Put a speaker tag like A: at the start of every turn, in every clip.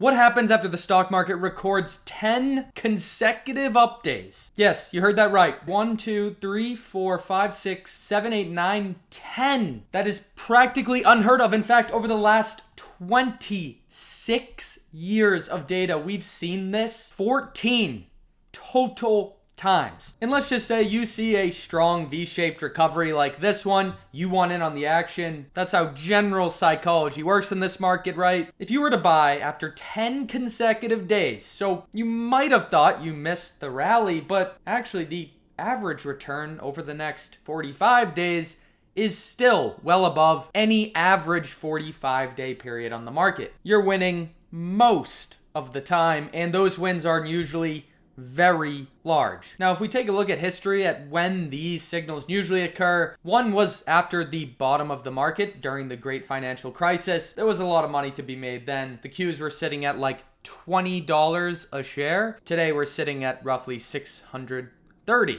A: What happens after the stock market records 10 consecutive up days? Yes, you heard that right. 1, 2, 3, 4, 5, 6, 7, 8, 9, 10. That is practically unheard of. In fact, over the last 26 years of data, we've seen this 14 total times. And let's just say you see a strong V-shaped recovery like this one, you want in on the action. That's how general psychology works in this market, right? If you were to buy after 10 consecutive days, so you might have thought you missed the rally, but actually the average return over the next 45 days is still well above any average 45-day period on the market. You're winning most of the time, and those wins are usually very large. Now, if we take a look at history at when these signals usually occur, one was after the bottom of the market during the great financial crisis. There was a lot of money to be made then. The Qs were sitting at like $20 a share. Today, we're sitting at roughly $630.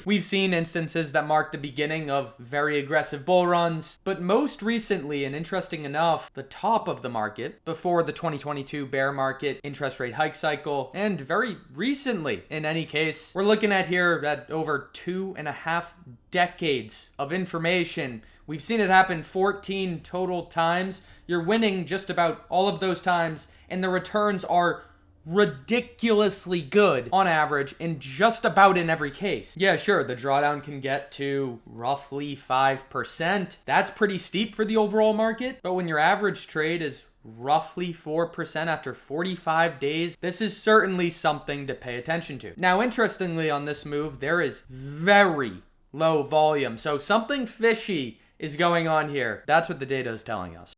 A: We've seen instances that mark the beginning of very aggressive bull runs, but most recently, and interesting enough, the top of the market before the 2022 bear market interest rate hike cycle, and very recently, in any case, we're looking at here at over 2.5 decades of information. We've seen it happen 14 total times. You're winning just about all of those times, and the returns are ridiculously good on average in just about in every case. Yeah, sure, the drawdown can get to roughly 5%. That's pretty steep for the overall market, but when your average trade is roughly 4% after 45 days, this is certainly something to pay attention to. Now, interestingly, on this move, there is very low volume, so something fishy is going on here. That's what the data is telling us.